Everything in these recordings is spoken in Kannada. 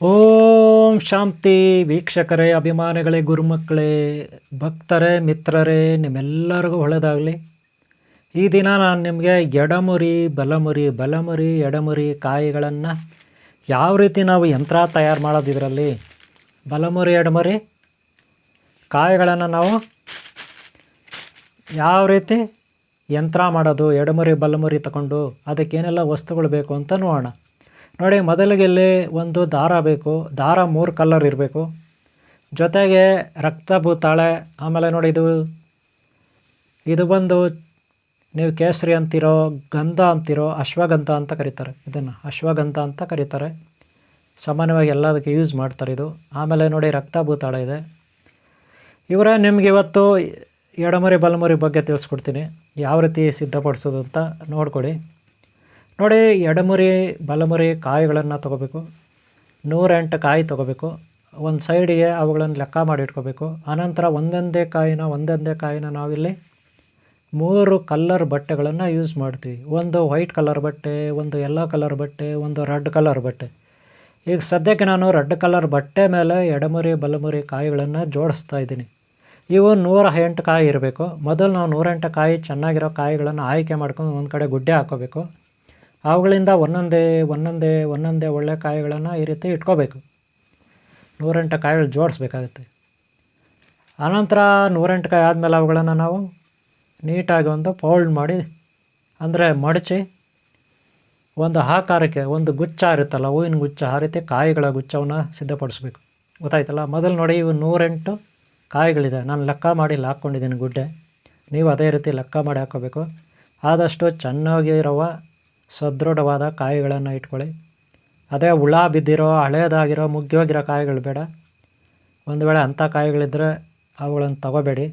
ಓಂ ಶಾಂತಿ ವೀಕ್ಷಕರೇ, ಅಭಿಮಾನಿಗಳೇ, ಗುರುಮಕ್ಕಳೇ, ಭಕ್ತರೇ, ಮಿತ್ರರೇ, ನಿಮ್ಮೆಲ್ಲರಿಗೂ ಒಳ್ಳೆಯದಾಗಲಿ. ಈ ದಿನ ನಾನು ನಿಮಗೆ ಎಡಮುರಿ ಬಲಮುರಿ ಎಡಮುರಿ ಕಾಯಿಗಳನ್ನು ಯಾವ ರೀತಿ ನಾವು ಯಂತ್ರ ತಯಾರು ಮಾಡೋದು, ಇದರಲ್ಲಿ ಬಲಮುರಿ ಎಡಮುರಿ ಕಾಯಿಗಳನ್ನು ನಾವು ಯಾವ ರೀತಿ ಯಂತ್ರ ಮಾಡೋದು, ಎಡಮುರಿ ಬಲಮುರಿ ತಗೊಂಡು ಅದಕ್ಕೇನೆಲ್ಲ ವಸ್ತುಗಳು ಬೇಕು ಅಂತ ನೋಡೋಣ. ನೋಡಿ, ಮೊದಲಿಗೆ ಇಲ್ಲಿ ಒಂದು ದಾರ ಬೇಕು. ದಾರ 3 ಕಲರ್ ಇರಬೇಕು. ಜೊತೆಗೆ ರಕ್ತಭೂತಾಳೆ. ಆಮೇಲೆ ನೋಡಿ, ಇದು ಬಂದು ನೀವು ಕೇಸರಿ ಅಂತಿರೋ, ಗಂಧ ಅಂತಿರೋ, ಅಶ್ವಗಂಧ ಅಂತ ಕರೀತಾರೆ. ಇದನ್ನು ಅಶ್ವಗಂಧ ಅಂತ ಕರೀತಾರೆ. ಸಾಮಾನ್ಯವಾಗಿ ಎಲ್ಲದಕ್ಕೆ ಯೂಸ್ ಮಾಡ್ತಾರೆ ಇದು. ಆಮೇಲೆ ನೋಡಿ, ರಕ್ತಭೂತಾಳೆ ಇದೆ. ಇವರೇ ನಿಮ್ಗೆ ಇವತ್ತು ಎಡಮುರಿ ಬಲಮುರಿ ಬಗ್ಗೆ ತಿಳಿಸ್ಕೊಡ್ತೀನಿ, ಯಾವ ರೀತಿ ಸಿದ್ಧಪಡಿಸೋದು ಅಂತ ನೋಡ್ಕೊಳ್ಳಿ. ನೋಡಿ, ಎಡಮುರಿ ಬಲಮುರಿ ಕಾಯಿಗಳನ್ನು ತೊಗೋಬೇಕು. 108 ಕಾಯಿ ತೊಗೋಬೇಕು. ಒಂದು ಸೈಡಿಗೆ ಅವುಗಳನ್ನು ಲೆಕ್ಕ ಮಾಡಿ ಇಟ್ಕೋಬೇಕು. ಆನಂತರ ಒಂದೊಂದೇ ಕಾಯಿನ ನಾವಿಲ್ಲಿ 3 ಕಲರ್ ಬಟ್ಟೆಗಳನ್ನು ಯೂಸ್ ಮಾಡ್ತೀವಿ. ಒಂದು ವೈಟ್ ಕಲರ್ ಬಟ್ಟೆ, ಒಂದು ಯೆಲ್ಲೋ ಕಲರ್ ಬಟ್ಟೆ, ಒಂದು ರೆಡ್ ಕಲರ್ ಬಟ್ಟೆ. ಈಗ ಸದ್ಯಕ್ಕೆ ನಾನು ರೆಡ್ ಕಲರ್ ಬಟ್ಟೆ ಮೇಲೆ ಎಡಮುರಿ ಬಲಮುರಿ ಕಾಯಿಗಳನ್ನು ಜೋಡಿಸ್ತಾ ಇದ್ದೀನಿ. ಇವು 108 ಕಾಯಿ ಇರಬೇಕು. ಮೊದಲು ನಾವು 108 ಕಾಯಿ ಚೆನ್ನಾಗಿರೋ ಕಾಯಿಗಳನ್ನು ಆಯ್ಕೆ ಮಾಡ್ಕೊಂಡು ಒಂದು ಕಡೆ ಗುಡ್ಡೆ ಹಾಕ್ಕೋಬೇಕು. ಅವುಗಳಿಂದ ಒಂದೊಂದೇ ಒಳ್ಳೆ ಕಾಯಿಗಳನ್ನು ಈ ರೀತಿ ಇಟ್ಕೋಬೇಕು. 108 ಕಾಯಿಗಳು ಜೋಡಿಸ್ಬೇಕಾಗುತ್ತೆ. ಆನಂತರ 108 ಕಾಯಿ ಆದಮೇಲೆ ಅವುಗಳನ್ನು ನಾವು ನೀಟಾಗಿ ಒಂದು ಫೋಲ್ಡ್ ಮಾಡಿ, ಅಂದರೆ ಮಡಚಿ, ಒಂದು ಆಕಾರಕ್ಕೆ ಒಂದು ಗುಚ್ಛ ಇರುತ್ತಲ್ಲ, ಹೂವಿನ ಗುಚ್ಛ, ಆ ರೀತಿ ಕಾಯಿಗಳ ಗುಚ್ಛವನ್ನು ಸಿದ್ಧಪಡಿಸ್ಬೇಕು. ಗೊತ್ತಾಯ್ತಲ್ಲ? ಮೊದಲು ನೋಡಿ, ಇವು 108 ಕಾಯಿಗಳಿದೆ. ನಾನು ಲೆಕ್ಕ ಮಾಡಿ ಹಾಕ್ಕೊಂಡಿದ್ದೀನಿ ಗುಡ್ಡೆ. ನೀವು ಅದೇ ರೀತಿ ಲೆಕ್ಕ ಮಾಡಿ ಹಾಕ್ಕೋಬೇಕು. ಆದಷ್ಟು ಚೆನ್ನಾಗಿರುವ ಸದೃಢವಾದ ಕಾಯಿಗಳನ್ನು ಇಟ್ಕೊಳ್ಳಿ. ಅದೇ ಹುಳ ಬಿದ್ದಿರೋ, ಹಳೇದಾಗಿರೋ, ಮುಗ್ಗೋಗಿರೋ ಕಾಯಿಗಳು ಬೇಡ. ಒಂದು ವೇಳೆ ಅಂಥ ಕಾಯಿಗಳಿದ್ದರೆ ಅವುಗಳನ್ನು ತಗೋಬೇಡಿ,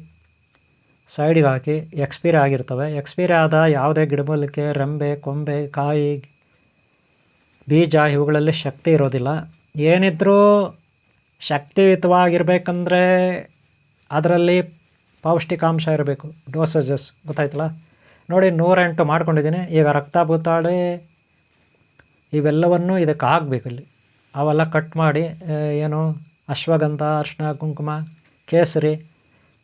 ಸೈಡಿಗೆ ಹಾಕಿ. ಎಕ್ಸ್ಪೈರಿ ಆಗಿರ್ತವೆ. ಎಕ್ಸ್ಪೈರಿ ಆದ ಯಾವುದೇ ಗಿಡಮೂಲಿಕೆ, ರೆಂಬೆ, ಕೊಂಬೆ, ಕಾಯಿ, ಬೀಜ ಇವುಗಳಲ್ಲಿ ಶಕ್ತಿ ಇರೋದಿಲ್ಲ. ಏನಿದ್ರೂ ಶಕ್ತಿಯುತವಾಗಿರಬೇಕಂದ್ರೆ ಅದರಲ್ಲಿ ಪೌಷ್ಟಿಕಾಂಶ ಇರಬೇಕು, ಡೋಸೇಜಸ್. ಗೊತ್ತಾಯ್ತಲ್ಲ? ನೋಡಿ, 108 ಮಾಡ್ಕೊಂಡಿದ್ದೀನಿ. ಈಗ ರಕ್ತಭೂತಾಳೆ ಇವೆಲ್ಲವನ್ನು ಇದಕ್ಕೆ ಹಾಕಬೇಕು. ಇಲ್ಲಿ ಅವೆಲ್ಲ ಕಟ್ ಮಾಡಿ, ಏನು ಅಶ್ವಗಂಧ, ಅರಿಶಿನ, ಕುಂಕುಮ, ಕೇಸರಿ,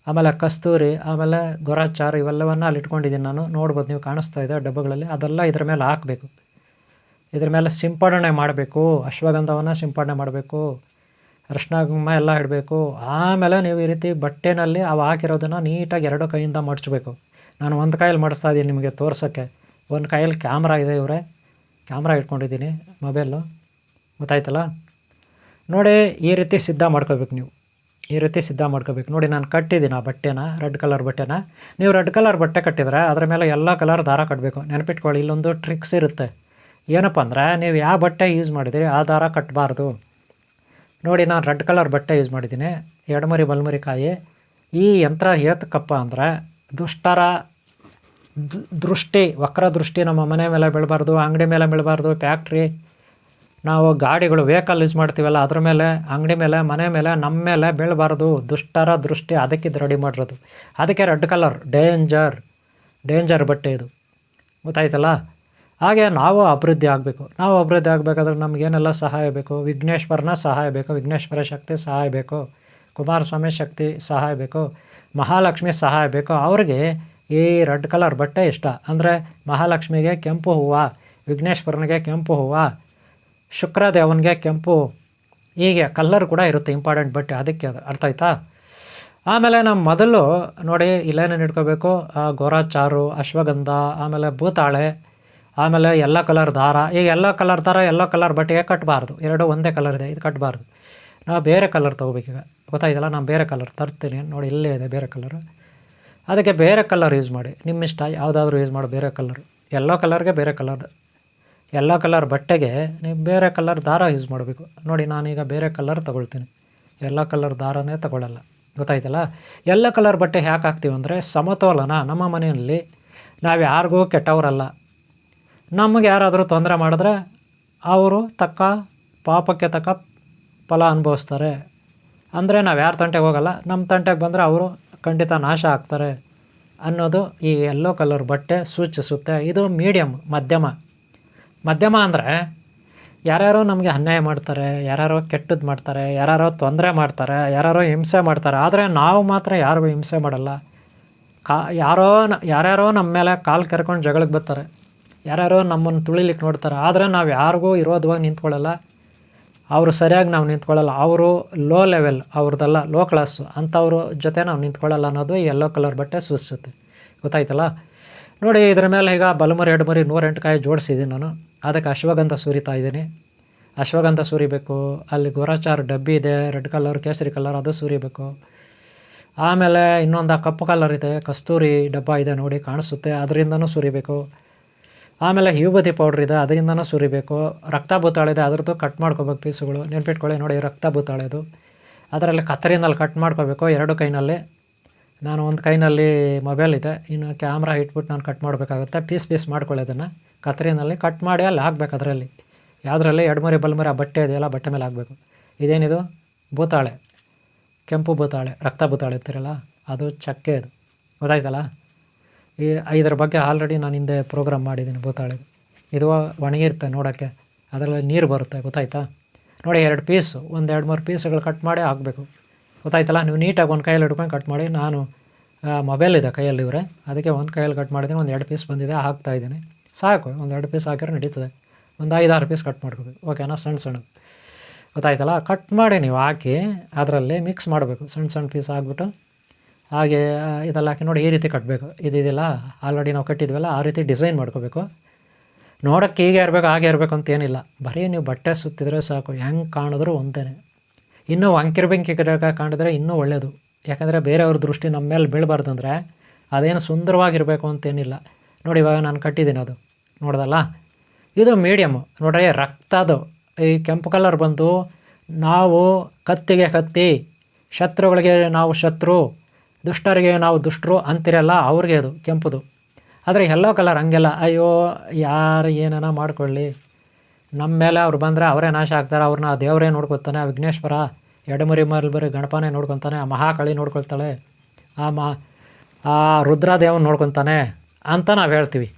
ಆಮೇಲೆ ಕಸ್ತೂರಿ, ಆಮೇಲೆ ಗೊರಚಾರು ಇವೆಲ್ಲವನ್ನು ಅಲ್ಲಿ ಇಟ್ಕೊಂಡಿದ್ದೀನಿ ನಾನು. ನೋಡ್ಬೋದು, ನೀವು ಕಾಣಿಸ್ತಾ ಇದೆ ಡಬ್ಬಗಳಲ್ಲಿ. ಅದೆಲ್ಲ ಇದ್ರ ಮೇಲೆ ಹಾಕಬೇಕು. ಇದ್ರ ಮೇಲೆ ಸಿಂಪಡಣೆ ಮಾಡಬೇಕು. ಅಶ್ವಗಂಧವನ್ನು ಸಿಂಪಡಣೆ ಮಾಡಬೇಕು, ಅರಿಶಿನ ಕುಂಕುಮ ಎಲ್ಲ ಇಡಬೇಕು. ಆಮೇಲೆ ನೀವು ಈ ರೀತಿ ಬಟ್ಟೆನಲ್ಲಿ ಅವು ಹಾಕಿರೋದನ್ನು ನೀಟಾಗಿ 2 ಕೈಯಿಂದ ಮಡಚಬೇಕು. ನಾನು ಒಂದು ಕೈಯಲ್ಲಿ ಮಾಡಿಸ್ತಾ ಇದ್ದೀನಿ ನಿಮಗೆ ತೋರ್ಸೋಕ್ಕೆ. ಒಂದು ಕೈಯಲ್ಲಿ ಕ್ಯಾಮ್ರಾ ಇದೆ, ಕ್ಯಾಮ್ರಾ ಇಟ್ಕೊಂಡಿದ್ದೀನಿ, ಮೊಬೈಲು. ಗೊತ್ತಾಯ್ತಲ್ಲ? ನೋಡಿ, ಈ ರೀತಿ ಸಿದ್ಧ ಮಾಡ್ಕೋಬೇಕು. ನೀವು ಈ ರೀತಿ ಸಿದ್ಧ ಮಾಡ್ಕೋಬೇಕು. ನೋಡಿ, ನಾನು ಕಟ್ಟಿದ್ದೀನಿ ಆ ಬಟ್ಟೆನ, ರೆಡ್ ಕಲರ್ ಬಟ್ಟೆನ. ನೀವು ರೆಡ್ ಕಲರ್ ಬಟ್ಟೆ ಕಟ್ಟಿದರೆ ಅದರ ಮೇಲೆ ಎಲ್ಲ ಕಲರ್ ದಾರ ಕಟ್ಟಬೇಕು. ನೆನಪಿಟ್ಕೊಳ್ಳಿ, ಇಲ್ಲೊಂದು ಟ್ರಿಕ್ಸ್ ಇರುತ್ತೆ. ಏನಪ್ಪ ಅಂದರೆ, ನೀವು ಯಾವ ಬಟ್ಟೆ ಯೂಸ್ ಮಾಡಿದಿರಿ ಆ ದಾರ ಕಟ್ಟಬಾರ್ದು. ನೋಡಿ, ನಾನು ರೆಡ್ ಕಲರ್ ಬಟ್ಟೆ ಯೂಸ್ ಮಾಡಿದ್ದೀನಿ. ಎಡಮುರಿ ಬಲಮುರಿ ಕಾಯಿ. ಈ ಯಂತ್ರ ಏತಕ್ಕಪ್ಪ ಅಂದರೆ, ದುಷ್ಟರ ದೃಷ್ಟಿ, ವಕ್ರ ದೃಷ್ಟಿ ನಮ್ಮ ಮನೆ ಮೇಲೆ ಬೀಳಬಾರ್ದು, ಅಂಗಡಿ ಮೇಲೆ ಬೀಳಬಾರ್ದು, ಫ್ಯಾಕ್ಟ್ರಿ, ನಾವು ಗಾಡಿಗಳು, ವೆಹಿಕಲ್ ಯೂಸ್ ಮಾಡ್ತೀವಲ್ಲ ಅದ್ರ ಮೇಲೆ, ಅಂಗಡಿ ಮೇಲೆ, ಮನೆ ಮೇಲೆ, ನಮ್ಮ ಮೇಲೆ ಬೀಳಬಾರ್ದು. ದುಷ್ಟರ ದೃಷ್ಟಿ ಅದಕ್ಕಿದ್ದು ರೆಡಿ ಮಾಡಿರೋದು. ಅದಕ್ಕೆ ರೆಡ್ ಕಲರ್ ಡೇಂಜರ್ ಬಟ್ಟೆ ಇದು. ಗೊತ್ತಾಯ್ತಲ್ಲ? ಹಾಗೆ ನಾವು ಅಭಿವೃದ್ಧಿ ಆಗಬೇಕು. ನಾವು ಅಭಿವೃದ್ಧಿ ಆಗಬೇಕಾದ್ರೆ ನಮಗೇನೆಲ್ಲ ಸಹಾಯ ಬೇಕು? ವಿಘ್ನೇಶ್ವರನ ಸಹಾಯ ಬೇಕು, ವಿಘ್ನೇಶ್ವರ ಶಕ್ತಿ ಸಹಾಯ ಬೇಕು, ಕುಮಾರಸ್ವಾಮಿ ಶಕ್ತಿ ಸಹಾಯ ಬೇಕು, ಮಹಾಲಕ್ಷ್ಮಿ ಸಹಾಯ ಬೇಕು. ಅವ್ರಿಗೆ ಈ ರೆಡ್ ಕಲರ್ ಬಟ್ಟೆ ಇಷ್ಟ. ಅಂದರೆ ಮಹಾಲಕ್ಷ್ಮಿಗೆ ಕೆಂಪು ಹೂವು, ವಿಘ್ನೇಶ್ವರನಿಗೆ ಕೆಂಪು ಹೂವು, ಶುಕ್ರದೇವನಿಗೆ ಕೆಂಪು, ಹೀಗೆ ಕಲ್ಲರ್ ಕೂಡ ಇರುತ್ತೆ ಇಂಪಾರ್ಟೆಂಟ್ ಬಟ್ಟೆ. ಅದಕ್ಕೆ ಅದು ಅರ್ಥ ಆಯ್ತಾ? ಆಮೇಲೆ ನಮ್ಮ ಮೊದಲು ನೋಡಿ, ಇಲ್ಲೇನೇನು ಇಟ್ಕೋಬೇಕು? ಗೊರಚಾರು, ಅಶ್ವಗಂಧ, ಆಮೇಲೆ ಭೂತಾಳೆ, ಆಮೇಲೆ ಯೆಲ್ಲೋ ಕಲರ್ ದಾರ. ಈಗ ಯೆಲ್ಲೋ ಕಲರ್ ದಾರ ಯೆಲ್ಲೋ ಕಲರ್ ಬಟ್ಟೆಗೆ ಕಟ್ಟಬಾರ್ದು. 2 ಒಂದೇ ಕಲರ್ ಇದೆ, ಇದು ಕಟ್ಟಬಾರ್ದು. ನಾವು ಬೇರೆ ಕಲರ್ ತೊಗೋಬೇಕೀಗ. ಗೊತ್ತಾಯ್ತಲ್ಲ? ನಾನು ಬೇರೆ ಕಲರ್ ತರ್ತೀನಿ. ನೋಡಿ, ಇಲ್ಲೇ ಇದೆ ಬೇರೆ ಕಲರು. ಅದಕ್ಕೆ ಬೇರೆ ಕಲರ್ ಯೂಸ್ ಮಾಡಿ. ನಿಮ್ಮ ಇಷ್ಟ, ಯಾವುದಾದ್ರೂ ಯೂಸ್ ಮಾಡಿ. ಬೇರೆ ಕಲರು, ಯೆಲ್ಲೋ ಕಲರ್ಗೆ ಬೇರೆ ಕಲರ್, ಯೆಲ್ಲೋ ಕಲರ್ ಬಟ್ಟೆಗೆ ನೀವು ಬೇರೆ ಕಲರ್ ದಾರ ಯೂಸ್ ಮಾಡಬೇಕು. ನೋಡಿ, ನಾನೀಗ ಬೇರೆ ಕಲರ್ ತೊಗೊಳ್ತೀನಿ. ಯೆಲ್ಲೋ ಕಲರ್ ದಾರನೇ ತೊಗೊಳ್ಳಲ್ಲ. ಗೊತ್ತಾಯ್ತಲ್ಲ? ಯೆಲ್ಲೋ ಕಲರ್ ಬಟ್ಟೆ ಯಾಕೆ ಹಾಕ್ತೀವಿ ಅಂದರೆ, ಸಮತೋಲನ. ನಮ್ಮ ಮನೆಯಲ್ಲಿ ನಾವು ಯಾರಿಗೂ ಕೆಟ್ಟವರಲ್ಲ. ನಮಗೆ ಯಾರಾದರೂ ತೊಂದರೆ ಮಾಡಿದ್ರೆ ಅವರು ಪಾಪಕ್ಕೆ ತಕ್ಕ ಫಲ ಅನುಭವಿಸ್ತಾರೆ. ಅಂದರೆ ನಾವು ಯಾರ ತಂಟೆಗೆ ಹೋಗಲ್ಲ, ನಮ್ಮ ತಂಟೆಗೆ ಬಂದರೆ ಅವರು ಖಂಡಿತ ನಾಶ ಆಗ್ತಾರೆ ಅನ್ನೋದು ಈ ಯೆಲ್ಲೋ ಕಲರ್ ಬಟ್ಟೆ ಸೂಚಿಸುತ್ತೆ. ಇದು ಮೀಡಿಯಮ್, ಮಧ್ಯಮ ಅಂದರೆ ಯಾರ್ಯಾರೋ ನಮಗೆ ಅನ್ಯಾಯ ಮಾಡ್ತಾರೆ, ಯಾರ್ಯಾರೋ ಕೆಟ್ಟದ್ದು ಮಾಡ್ತಾರೆ, ಯಾರ್ಯಾರೋ ತೊಂದರೆ ಮಾಡ್ತಾರೆ, ಯಾರ್ಯಾರೋ ಹಿಂಸೆ ಮಾಡ್ತಾರೆ. ಆದರೆ ನಾವು ಮಾತ್ರ ಯಾರಿಗೂ ಹಿಂಸೆ ಮಾಡಲ್ಲ. ಯಾರ್ಯಾರೋ ನಮ್ಮ ಮೇಲೆ ಕಾಲು ಕೆರ್ಕೊಂಡು ಜಗಳಕ್ಕೆ ಬರ್ತಾರೆ, ಯಾರ್ಯಾರೋ ನಮ್ಮನ್ನು ತುಳಿಲಿಕ್ಕೆ ನೋಡ್ತಾರೆ. ಆದರೆ ನಾವು ಯಾರಿಗೂ ವಿರೋಧವಾಗಿ ನಿಂತ್ಕೊಳ್ಳಲ್ಲ, ಅವರು ಸರಿಯಾಗಿ ನಾವು ನಿಂತ್ಕೊಳ್ಳಲ್ಲ. ಅವರು ಲೋ ಲೆವೆಲ್, ಅವ್ರದ್ದೆಲ್ಲ ಲೋ ಕ್ಲಾಸು, ಅಂಥವ್ರ ಜೊತೆ ನಾವು ನಿಂತ್ಕೊಳ್ಳಲ್ಲ ಅನ್ನೋದು ಈ ಯೆಲ್ಲೋ ಕಲರ್ ಬಟ್ಟೆ ಸೂಚಿಸುತ್ತೆ. ಗೊತ್ತಾಯ್ತಲ್ಲ? ನೋಡಿ, ಇದ್ರ ಮೇಲೆ ಈಗ ಬಲಮರಿ ಎಡಮರಿ 108 ಕಾಯಿ ಜೋಡಿಸಿದ್ದೀನಿ ನಾನು. ಅದಕ್ಕೆ ಅಶ್ವಗಂಧ ಸುರಿತಾ ಇದ್ದೀನಿ. ಅಶ್ವಗಂಧ ಸುರಿಬೇಕು. ಅಲ್ಲಿ ಗೋರಾಚಾರ ಡಬ್ಬಿ ಇದೆ, ರೆಡ್ ಕಲರ್, ಕೇಸರಿ ಕಲರ್, ಅದು ಸುರಿಬೇಕು. ಆಮೇಲೆ ಇನ್ನೊಂದು ಕಪ್ಪು ಕಲರ್ ಇದೆ, ಕಸ್ತೂರಿ ಡಬ್ಬ ಇದೆ ನೋಡಿ, ಕಾಣಿಸುತ್ತೆ, ಅದರಿಂದನೂ ಸುರಿಬೇಕು. ಆಮೇಲೆ ವಿಭೂತಿ ಪೌಡ್ರ್ ಇದೆ, ಅದರಿಂದನೂ ಸುರಿಬೇಕು. ರಕ್ತ ಭೂತಾಳೆ ಇದೆ, ಅದ್ರದ್ದು ಕಟ್ ಮಾಡ್ಕೋಬೇಕು ಪೀಸುಗಳು. ನೆನ್ಪಿಟ್ಕೊಳ್ಳಿ ನೋಡಿ, ರಕ್ತ ಭೂತಾಳೆದು. ಅದರಲ್ಲಿ ಕತ್ತರಿನಲ್ಲಿ ಕಟ್ ಮಾಡ್ಕೋಬೇಕು 2 ಕೈನಲ್ಲಿ. ನಾನು ಒಂದು ಕೈನಲ್ಲಿ ಮೊಬೈಲ್ ಇದೆ, ಇನ್ನು ಕ್ಯಾಮ್ರಾ ಇಟ್ಬಿಟ್ಟು ನಾನು ಕಟ್ ಮಾಡಬೇಕಾಗುತ್ತೆ. ಪೀಸ್ ಮಾಡ್ಕೊಳ್ಳಿ ಅದನ್ನು ಕತ್ತರಿನಲ್ಲಿ ಕಟ್ ಮಾಡಿ ಅಲ್ಲಿ ಹಾಕ್ಬೇಕು. ಅದರಲ್ಲಿ ಯಾವುದರಲ್ಲಿ ಎಡಮರಿ ಬಲಮರಿ ಆ ಬಟ್ಟೆ ಇದೆಯಲ್ಲ, ಬಟ್ಟೆ ಮೇಲೆ ಹಾಕಬೇಕು. ಇದೇನಿದು ಭೂತಾಳೆ, ಕೆಂಪು ಭೂತಾಳೆ, ರಕ್ತ ಭೂತಾಳೆ ಇರ್ತಿರಲ್ಲ, ಅದು ಚಕ್ಕೆ. ಇದು ಗೊತ್ತಾಯ್ತಲ್ಲ? ಇದರ ಬಗ್ಗೆ ಆಲ್ರೆಡಿ ನಾನು ಹಿಂದೆ ಪ್ರೋಗ್ರಾಮ್ ಮಾಡಿದ್ದೀನಿ. ಭೂತಾಳೆ ಇದು ಒಣಗಿರುತ್ತೆ ನೋಡೋಕ್ಕೆ, ಅದರಲ್ಲಿ ನೀರು ಬರುತ್ತೆ. ಗೊತ್ತಾಯ್ತಾ? ನೋಡಿ, 2 ಪೀಸು, 1-2-3 ಪೀಸುಗಳು ಕಟ್ ಮಾಡಿ ಹಾಕಬೇಕು. ಗೊತ್ತಾಯ್ತಲ್ಲ? ನೀವು ನೀಟಾಗಿ ಒಂದು ಕೈಯಲ್ಲಿ ಹಿಡ್ಕೊಂಡು ಕಟ್ ಮಾಡಿ. ನಾನು ಮೊಬೈಲ್ ಇದೆ ಕೈಯಲ್ಲಿ ಇವರೇ, ಅದಕ್ಕೆ ಒಂದು ಕೈಯಲ್ಲಿ ಕಟ್ ಮಾಡಿದ್ದೀನಿ. 1-2 ಪೀಸ್ ಬಂದಿದೆ, ಹಾಕ್ತಾಯಿದ್ದೀನಿ. ಸಾಕು, 1-2 ಪೀಸ್ ಹಾಕಿದ್ರೆ ನಡೀತದೆ. ಒಂದು 5-6 ಪೀಸ್ ಕಟ್ ಮಾಡ್ಕೋಬೇಕು. ಓಕೆನಾ? ಸಣ್ಣ ಗೊತ್ತಾಯ್ತಲ್ಲ? ಕಟ್ ಮಾಡಿ ನೀವು ಹಾಕಿ ಅದರಲ್ಲಿ ಮಿಕ್ಸ್ ಮಾಡಬೇಕು. ಸಣ್ಣ ಪೀಸ್ ಹಾಕ್ಬಿಟ್ಟು ಹಾಗೆ ಇದೆಲ್ಲ ಹಾಕಿ ನೋಡಿ, ಈ ರೀತಿ ಕಟ್ಟಬೇಕು. ಇದೆಯಲ್ಲ ಆಲ್ರೆಡಿ ನಾವು ಕಟ್ಟಿದ್ವಲ್ಲ, ಆ ರೀತಿ ಡಿಸೈನ್ ಮಾಡ್ಕೋಬೇಕು. ನೋಡೋಕ್ಕೆ ಹೀಗೆ ಇರಬೇಕು ಹಾಗೆ ಇರಬೇಕು ಅಂತ ಏನಿಲ್ಲ, ಬರೀ ನೀವು ಬಟ್ಟೆ ಸುತ್ತಿದ್ರೆ ಸಾಕು, ಹೆಂಗೆ ಕಾಣಿದ್ರೂ ಒಂದೇ. ಇನ್ನೂ ವಂಕಿರ್ ಬೆಂಕಿ ಕಾಣಿದ್ರೆ ಇನ್ನೂ ಒಳ್ಳೆಯದು. ಯಾಕಂದರೆ ಬೇರೆಯವ್ರ ದೃಷ್ಟಿ ನಮ್ಮ ಮೇಲೆ ಬೀಳಬಾರ್ದು. ಅಂದರೆ ಅದೇನು ಸುಂದರವಾಗಿರಬೇಕು ಅಂತೇನಿಲ್ಲ. ನೋಡಿ, ಇವಾಗ ನಾನು ಕಟ್ಟಿದ್ದೀನಿ, ಅದು ನೋಡ್ದಲ್ಲ, ಇದು ಮೀಡಿಯಮ್ಮು. ನೋಡ್ರಿ, ರಕ್ತದು ಈ ಕೆಂಪು ಕಲರ್ ಬಂದು ನಾವು ಕತ್ತಿಗೆ ಕತ್ತಿ, ಶತ್ರುಗಳಿಗೆ ನಾವು ಶತ್ರು, ದುಷ್ಟರಿಗೆ ನಾವು ದುಷ್ಟರು ಅಂತಿರಲ್ಲ, ಅವ್ರಿಗೆ ಅದು ಕೆಂಪುದು. ಆದರೆ ಯೆಲ್ಲೋ ಕಲರ್ ಹಂಗೆಲ್ಲ, ಅಯ್ಯೋ ಯಾರು ಏನಾನ ಮಾಡ್ಕೊಳ್ಳಿ, ನಮ್ಮ ಮೇಲೆ ಅವ್ರು ಬಂದರೆ ಅವರೇ ನಾಶ ಆಗ್ತಾರೆ, ಅವ್ರನ್ನ ದೇವರೇ ನೋಡ್ಕೊತಾನೆ, ಆ ವಿಘ್ನೇಶ್ವರ ಎಡಮರಿ ಬರೀ ಗಣಪನೇ ನೋಡ್ಕೊತಾನೆ, ಆ ಮಹಾಕಾಳಿ ನೋಡ್ಕೊಳ್ತಾಳೆ, ಆ ರುದ್ರದೇವನ ನೋಡ್ಕೊತಾನೆ ಅಂತ ನಾವು ಹೇಳ್ತೀವಿ.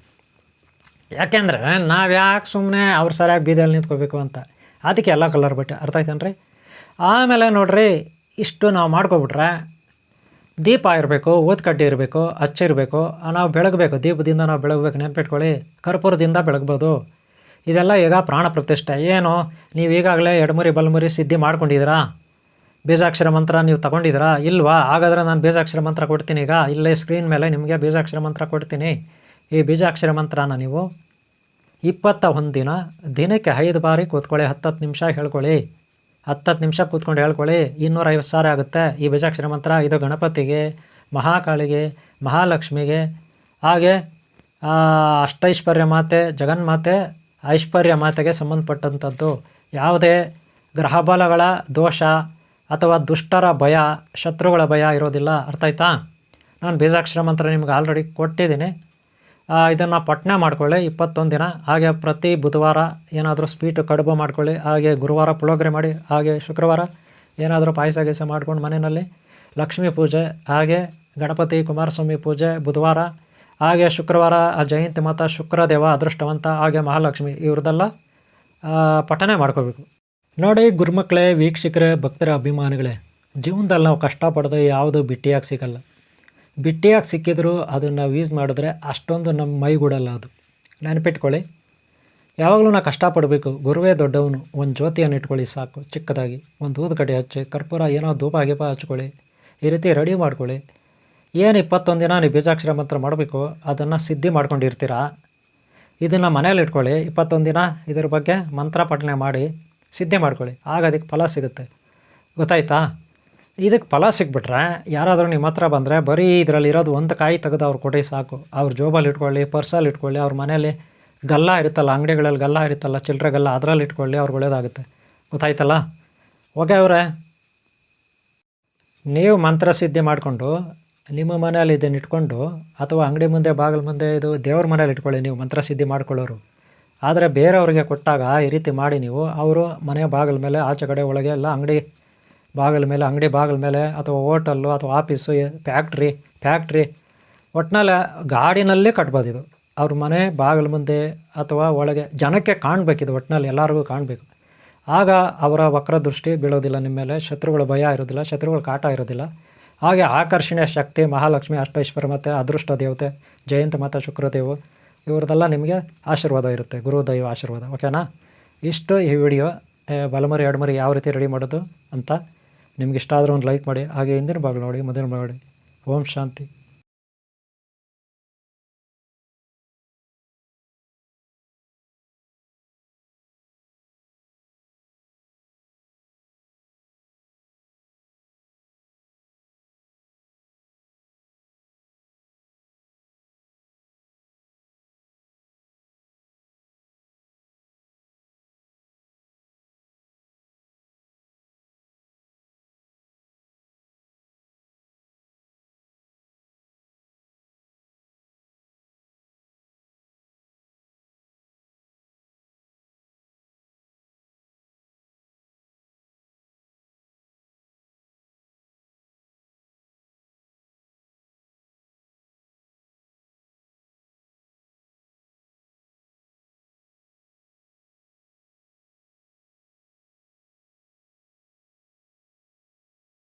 ಯಾಕೆಂದರೆ ನಾವು ಯಾಕೆ ಸುಮ್ಮನೆ ಅವ್ರು ಸರಿಯಾಗಿ ಬೀದಿಯಲ್ಲಿ ನಿಂತ್ಕೋಬೇಕು ಅಂತ. ಅದಕ್ಕೆ ಎಲ್ಲ ಕಲರ್ ಬಟ್ಟೆ. ಅರ್ಥ ಆಯ್ತೇನ್ರಿ? ಆಮೇಲೆ ನೋಡಿರಿ, ಇಷ್ಟು ನಾವು ಮಾಡ್ಕೊಬಿಟ್ರೆ ದೀಪ ಇರಬೇಕು, ಊದ್ಕಡ್ಡಿ ಇರಬೇಕು, ಹಚ್ಚಿರಬೇಕು, ನಾವು ಬೆಳಗಬೇಕು. ದೀಪದಿಂದ ನಾವು ಬೆಳಗಬೇಕು. ನೆನ್ಪಿಟ್ಕೊಳ್ಳಿ, ಕರ್ಪೂರದಿಂದ ಬೆಳಗ್ಬೋದು. ಇದೆಲ್ಲ ಈಗ ಪ್ರಾಣ ಪ್ರತಿಷ್ಠೆ. ಏನು, ನೀವು ಈಗಾಗಲೇ ಎಡಮುರಿ ಬಲಮುರಿ ಸಿದ್ಧಿ ಮಾಡ್ಕೊಂಡಿದ್ದೀರಾ? ಬೀಜಾಕ್ಷರ ಮಂತ್ರ ನೀವು ತಗೊಂಡಿದ್ದೀರಾ? ಇಲ್ವಾ? ಹಾಗಾದರೆ ನಾನು ಬೀಜಾಕ್ಷರ ಮಂತ್ರ ಕೊಡ್ತೀನಿ. ಈಗ ಇಲ್ಲೇ ಸ್ಕ್ರೀನ್ ಮೇಲೆ ನಿಮಗೆ ಬೀಜಾಕ್ಷರ ಮಂತ್ರ ಕೊಡ್ತೀನಿ. ಈ ಬೀಜಾಕ್ಷರ ಮಂತ್ರನ ನೀವು 21 ದಿನ ದಿನಕ್ಕೆ 5 ಬಾರಿ ಕೂತ್ಕೊಳ್ಳಿ. 10 ನಿಮಿಷ ಹೇಳ್ಕೊಳ್ಳಿ. 10 ನಿಮಿಷ ಕೂತ್ಕೊಂಡು ಹೇಳ್ಕೊಳ್ಳಿ. 250 ಸಾರಿ ಆಗುತ್ತೆ ಈ ಬೀಜಾಕ್ಷರ ಮಂತ್ರ. ಇದು ಗಣಪತಿಗೆ, ಮಹಾಕಾಳಿಗೆ, ಮಹಾಲಕ್ಷ್ಮಿಗೆ, ಹಾಗೆ ಅಷ್ಟೈಶ್ವರ್ಯ ಮಾತೆ, ಜಗನ್ಮಾತೆ, ಐಶ್ವರ್ಯ ಮಾತೆಗೆ ಸಂಬಂಧಪಟ್ಟಂಥದ್ದು. ಯಾವುದೇ ಗ್ರಹಬಲಗಳ ದೋಷ ಅಥವಾ ದುಷ್ಟರ ಭಯ, ಶತ್ರುಗಳ ಭಯ ಇರೋದಿಲ್ಲ. ಅರ್ಥ ಆಯ್ತಾ? ನಾನು ಬೀಜಾಕ್ಷರ ಮಂತ್ರ ನಿಮ್ಗೆ ಆಲ್ರೆಡಿ ಕೊಟ್ಟಿದ್ದೀನಿ. ಇದನ್ನು ಪಠಣ ಮಾಡ್ಕೊಳ್ಳಿ 21 ದಿನ. ಹಾಗೆ ಪ್ರತಿ ಬುಧವಾರ ಏನಾದರೂ ಸ್ವೀಟು ಕಡುಬು ಮಾಡ್ಕೊಳ್ಳಿ. ಹಾಗೆ ಗುರುವಾರ ಪುಳೋಗರೆ ಮಾಡಿ, ಹಾಗೆ ಶುಕ್ರವಾರ ಏನಾದರೂ ಪಾಯಸ ಗೀಸ ಮಾಡ್ಕೊಂಡು ಮನೆಯಲ್ಲಿ ಲಕ್ಷ್ಮೀ ಪೂಜೆ, ಹಾಗೆ ಗಣಪತಿ ಕುಮಾರಸ್ವಾಮಿ ಪೂಜೆ ಬುಧವಾರ, ಹಾಗೆ ಶುಕ್ರವಾರ ಜಯಂತಿ ಮಾತಾ ಶುಕ್ರದೇವ ಅದೃಷ್ಟವಂತ, ಹಾಗೆ ಮಹಾಲಕ್ಷ್ಮಿ, ಇವ್ರದ್ದೆಲ್ಲ ಪಠನೆ ಮಾಡ್ಕೋಬೇಕು. ನೋಡಿ ಗುರುಮಕ್ಕಳೇ, ವೀಕ್ಷಕರೇ, ಭಕ್ತರ ಅಭಿಮಾನಿಗಳೇ, ಜೀವನದಲ್ಲಿ ನಾವು ಕಷ್ಟಪಡೋದು ಯಾವುದು ಬಿಟ್ಟಿಯಾಗಿ ಸಿಗಲ್ಲ. ಬಿಟ್ಟಿಯಾಗಿ ಸಿಕ್ಕಿದ್ರು ಅದನ್ನು ನಾವು ಯೂಸ್ ಮಾಡಿದ್ರೆ ಅಷ್ಟೊಂದು ನಮ್ಮ ಮೈಗೂಡಲ್ಲ. ಅದು ನೆನಪಿಟ್ಕೊಳ್ಳಿ. ಯಾವಾಗಲೂ ನಾವು ಕಷ್ಟಪಡಬೇಕು. ಗುರುವೇ ದೊಡ್ಡವನು. ಒಂದು ಜ್ಯೋತಿಯನ್ನು ಇಟ್ಕೊಳ್ಳಿ ಸಾಕು, ಚಿಕ್ಕದಾಗಿ ಒಂದು ಊದುಕಡ್ಡಿ ಹಚ್ಚಿ, ಕರ್ಪೂರ ಏನೋ ಧೂಪ ಗೀಪ ಹಚ್ಕೊಳ್ಳಿ. ಈ ರೀತಿ ರೆಡಿ ಮಾಡ್ಕೊಳ್ಳಿ. ಏನು 21 ದಿನ ನೀವು ಬೀಜಾಕ್ಷರ ಮಂತ್ರ ಮಾಡಬೇಕು, ಅದನ್ನು ಸಿದ್ಧಿ ಮಾಡ್ಕೊಂಡಿರ್ತೀರಾ. ಇದನ್ನು ಮನೇಲಿ ಇಟ್ಕೊಳ್ಳಿ. 21 ದಿನ ಇದ್ರ ಬಗ್ಗೆ ಮಂತ್ರ ಪಠನೆ ಮಾಡಿ ಸಿದ್ಧಿ ಮಾಡ್ಕೊಳ್ಳಿ. ಆಗ ಅದಕ್ಕೆ ಫಲ ಸಿಗುತ್ತೆ. ಗೊತ್ತಾಯ್ತಾ? ಇದಕ್ಕೆ ಫಲ ಸಿಕ್ಬಿಟ್ರೆ ಯಾರಾದರೂ ನಿಮ್ಮ ಹತ್ರ ಬಂದರೆ ಬರೀ ಇದರಲ್ಲಿರೋದು ಒಂದು ಕಾಯಿ ತೆಗೆದು ಅವ್ರು ಕೊಡಿ ಸಾಕು. ಅವ್ರ ಜೋಬಲ್ಲಿ ಇಟ್ಕೊಳ್ಳಿ, ಪರ್ಸಲ್ಲಿ ಇಟ್ಕೊಳ್ಳಿ, ಅವ್ರ ಮನೇಲಿ ಗಲ್ಲ ಇರುತ್ತಲ್ಲ, ಅಂಗಡಿಗಳಲ್ಲಿ ಗಲ್ಲ ಇರುತ್ತಲ್ಲ, ಚಿಲ್ಲರೆ ಗಲ್ಲ, ಅದರಲ್ಲಿ ಇಟ್ಕೊಳ್ಳಿ. ಅವ್ರಿಗೆ ಒಳ್ಳೇದಾಗುತ್ತೆ. ಗೊತ್ತಾಯ್ತಲ್ಲ? ಓಕೆ ಅವರೇ, ನೀವು ಮಂತ್ರ ಸಿದ್ಧಿ ಮಾಡಿಕೊಂಡು ನಿಮ್ಮ ಮನೆಯಲ್ಲಿ ಇದನ್ನು ಇಟ್ಕೊಂಡು, ಅಥವಾ ಅಂಗಡಿ ಮುಂದೆ ಬಾಗಿಲು ಮುಂದೆ ಇದು ದೇವ್ರ ಮನೇಲಿ ಇಟ್ಕೊಳ್ಳಿ ನೀವು ಮಂತ್ರ ಸಿದ್ಧಿ ಮಾಡ್ಕೊಳ್ಳೋರು. ಆದರೆ ಬೇರೆಯವ್ರಿಗೆ ಕೊಟ್ಟಾಗ ಈ ರೀತಿ ಮಾಡಿ ನೀವು, ಅವರು ಮನೆ ಬಾಗಿಲ ಮೇಲೆ, ಆಚೆ ಕಡೆ ಒಳಗೆ ಎಲ್ಲ ಅಂಗಡಿ ಬಾಗಿಲ ಮೇಲೆ ಅಥವಾ ಹೋಟಲ್ಲು ಅಥವಾ ಆಫೀಸು, ಫ್ಯಾಕ್ಟ್ರಿ ಒಟ್ಟಿನಲ್ಲಿ ಗಾಡಿನಲ್ಲೇ ಕಟ್ಬೋದು ಇದು. ಅವ್ರ ಮನೆ ಬಾಗಿಲ ಮುಂದೆ ಅಥವಾ ಒಳಗೆ ಜನಕ್ಕೆ ಕಾಣಬೇಕಿದು, ಒಟ್ಟಿನಲ್ಲಿ ಎಲ್ಲರಿಗೂ ಕಾಣಬೇಕು. ಆಗ ಅವರ ವಕ್ರ ದೃಷ್ಟಿ ಬೀಳೋದಿಲ್ಲ ನಿಮ್ಮ ಮೇಲೆ, ಶತ್ರುಗಳ ಭಯ ಇರೋದಿಲ್ಲ, ಶತ್ರುಗಳ ಕಾಟ ಇರೋದಿಲ್ಲ. ಹಾಗೆ ಆಕರ್ಷಣೀಯ ಶಕ್ತಿ ಮಹಾಲಕ್ಷ್ಮಿ, ಅಷ್ಟೈಶ್ವರ್ಯ ಮತ್ತು ಅದೃಷ್ಟ ದೇವತೆ ಜಯಂತ ಮತ್ತು ಶುಕ್ರದೇವು ಇವ್ರದ್ದೆಲ್ಲ ನಿಮಗೆ ಆಶೀರ್ವಾದ ಇರುತ್ತೆ, ಗುರುದೈವ ಆಶೀರ್ವಾದ. ಓಕೆನಾ? ಇಷ್ಟು ಈ ವಿಡಿಯೋ ಬಲಮರಿ ಎಡಮರಿ ಯಾವ ರೀತಿ ರೆಡಿ ಮಾಡೋದು ಅಂತ. ನಿಮ್ಗೆ ಇಷ್ಟ ಆದರೂ ಒಂದು ಲೈಕ್ ಮಾಡಿ. ಹಾಗೆ ಹಿಂದಿನ ಭಾಗ ನೋಡಿ, ಮೊದಲ ಮಾಡಿ. ಓಂ ಶಾಂತಿ.